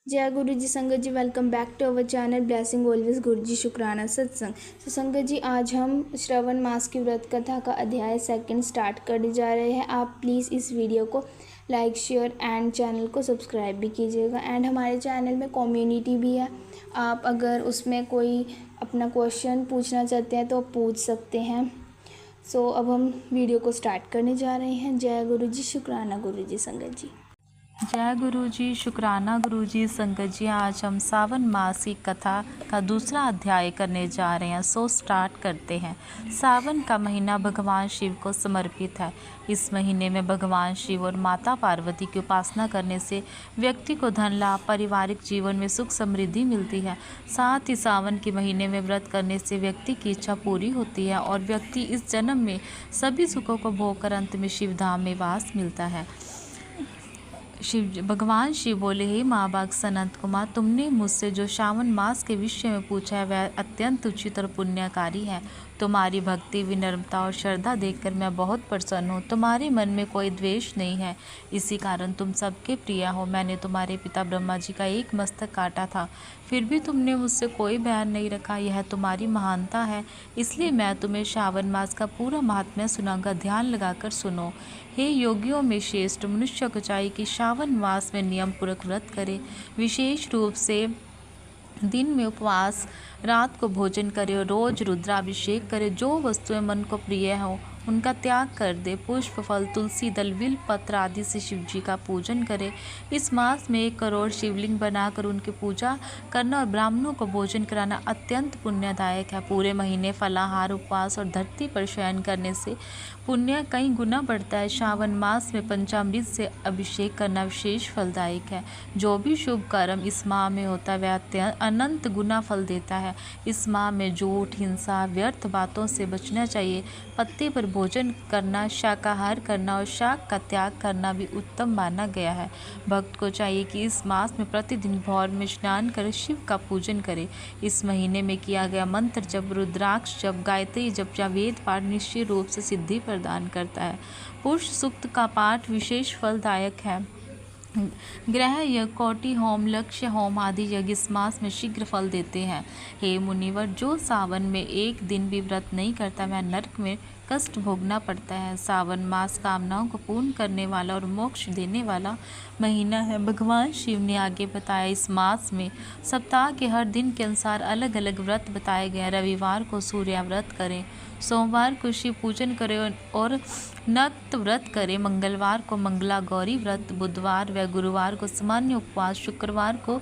जय गुरु जी। संगत जी, welcome back to our channel blessing always Guru ji शुक्राना सत्संग। तो संगत जी, आज हम श्रवण मास की व्रत कथा का अध्याय सेकंड स्टार्ट करने जा रहे हैं। आप प्लीज़ इस वीडियो को लाइक शेयर एंड चैनल को सब्सक्राइब भी कीजिएगा। एंड हमारे चैनल में कम्युनिटी भी है, आप अगर उसमें कोई अपना क्वेश्चन पूछना चाहते हैं तो पूछ सकते हैं। सो अब हम वीडियो को स्टार्ट करने जा रहे हैं। जय गुरु जी, शुक्राना गुरु जी। संगत जी, जय गुरु जी, शुक्राना गुरु जी। संगत जी, आज हम सावन मास की कथा का दूसरा अध्याय करने जा रहे हैं। सो स्टार्ट करते हैं। सावन का महीना भगवान शिव को समर्पित है। इस महीने में भगवान शिव और माता पार्वती की उपासना करने से व्यक्ति को धन लाभ, पारिवारिक जीवन में सुख समृद्धि मिलती है। साथ ही सावन के महीने में व्रत करने से व्यक्ति की इच्छा पूरी होती है और व्यक्ति इस जन्म में सभी सुखों को भोग कर अंत में शिव धाम में वास मिलता है। भगवान शिव बोले, हे माँ बाग सनत कुमार, तुमने मुझसे जो श्रावण मास के विषय में पूछा है वह अत्यंत उचित और पुण्यकारी है। तुम्हारी भक्ति, विनम्रता और श्रद्धा देखकर मैं बहुत प्रसन्न हूँ। तुम्हारे मन में कोई द्वेष नहीं है, इसी कारण तुम सबके प्रिय हो। मैंने तुम्हारे पिता ब्रह्मा जी का एक मस्तक काटा था, फिर भी तुमने मुझसे कोई बैर नहीं रखा। यह तुम्हारी महानता है, इसलिए मैं तुम्हें श्रावण मास का पूरा महात्म्य सुनाऊंगा। ध्यान लगाकर सुनो। हे योगियों में श्रेष्ठ, मनुष्य को चाहिए कि श्रावण मास में नियम पूर्वक व्रत करे, विशेष रूप से दिन में उपवास, रात को भोजन करे और रोज रुद्राभिषेक करे। जो वस्तुएं मन को प्रिय हो उनका त्याग कर दे। पुष्प, फल, तुलसी दल, बिल पत्र आदि से शिव जी का पूजन करे। इस मास में 1 करोड़ शिवलिंग बनाकर उनकी पूजा करना और ब्राह्मणों को भोजन कराना अत्यंत पुण्यदायक है। पूरे महीने फलाहार, उपवास और धरती पर शयन करने से पुण्य कई गुना बढ़ता है। श्रावण मास में पंचामृत से अभिषेक करना विशेष फलदायक है। जो भी शुभ कर्म इस माह में होता है वह अनंत गुना फल देता है। इस माह में झूठ, हिंसा, व्यर्थ बातों से बचना चाहिए। पत्ते पर भोजन करना, शाकाहार करना और शाक का त्याग करना भी उत्तम माना गया है। भक्त को चाहिए कि इस मास में प्रतिदिन भोर में स्नान कर शिव का पूजन करे। इस महीने में किया गया मंत्र जप, रुद्राक्ष जप, गायत्री जप या वेद पाठ निश्चित रूप से सिद्धि प्रदान करता है। पुरुष सूक्त का पाठ विशेष फलदायक है। ग्रह यज्ञ, कोटि होम, लक्ष्य होम आदि यज्ञ इस मास में शीघ्र फल देते हैं। हे मुनिवर, जो सावन में एक दिन भी व्रत नहीं करता वह नरक में कष्ट भोगना पड़ता है। सावन मास कामनाओं को पूर्ण करने वाला और मोक्ष देने वाला महीना है। भगवान शिव ने आगे बताया, इस मास में सप्ताह के हर दिन के अनुसार अलग अलग व्रत बताए गए। रविवार को सूर्य व्रत करें, सोमवार को शिव पूजन करें और नक्त व्रत करें। मंगलवार को मंगला गौरी व्रत, बुधवार व गुरुवार को सामान्य उपवास, शुक्रवार को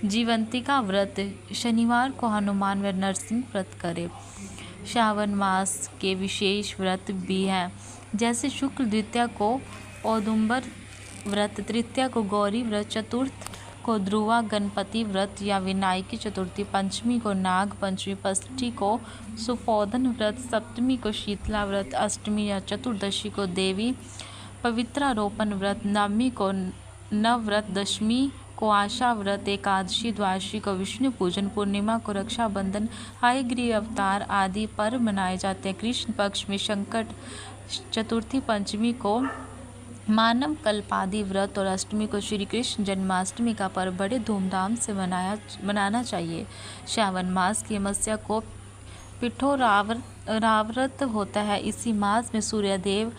जीवंतिका व्रत, शनिवार को हनुमान व नरसिंह व्रत करें। श्रावण मास के विशेष व्रत भी हैं, जैसे शुक्ल द्वितीया को औदुंबर व्रत, तृतीया को गौरी व्रत, चतुर्थ को ध्रुवा गणपति व्रत या विनायकी चतुर्थी, पंचमी को नाग पंचमी, षष्ठी को सुपोधन व्रत, सप्तमी को शीतला व्रत, अष्टमी या चतुर्दशी को देवी पवित्रारोपण व्रत, नवमी को नवव्रत, दशमी को आशा व्रत, एकादशी द्वादशी को विष्णु पूजन, पूर्णिमा को रक्षाबंधन, हयग्रीव अवतार आदि पर्व मनाए जाते हैं। कृष्ण पक्ष में संकट चतुर्थी, पंचमी को मानव कल्पादि व्रत और अष्टमी को श्री कृष्ण जन्माष्टमी का पर्व बड़े धूमधाम से मनाना चाहिए। श्रावण मास की अमावस्या को पिठोराव्रत होता है। इसी मास में सूर्यदेव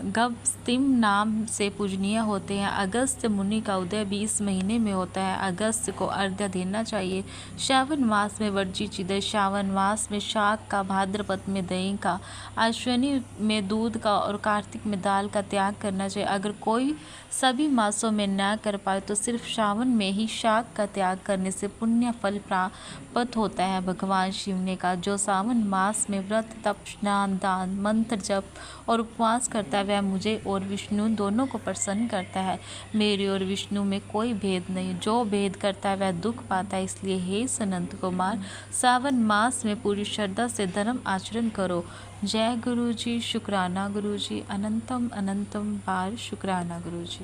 गव्स्तिम नाम से पूजनीय होते हैं। अगस्त्य मुनि का उदय भी इस महीने में होता है। अगस्त्य को अर्घ्य देना चाहिए। श्रावण मास में वर्जित चीज़ें, श्रावण मास में शाक का, भाद्रपद में दही का, अश्विनी में दूध का और कार्तिक में दाल का त्याग करना चाहिए। अगर कोई सभी मासों में न कर पाए तो सिर्फ श्रावण में ही शाक का त्याग करने से पुण्य फल प्राप्त होता है। भगवान शिव ने कहा, जो सावन मास में व्रत, तप, स्नान, दान, मंत्र जप और उपवास करता है वह मुझे और विष्णु दोनों को प्रसन्न करता है। मेरे और विष्णु में कोई भेद नहीं, जो भेद करता है वह दुख पाता है। इसलिए हे सनंत कुमार, सावन मास में पूरी श्रद्धा से धर्म आचरण करो। जय गुरु जी, शुक्राना गुरु जी, अनंतम अनंतम बार शुक्राना गुरु जी।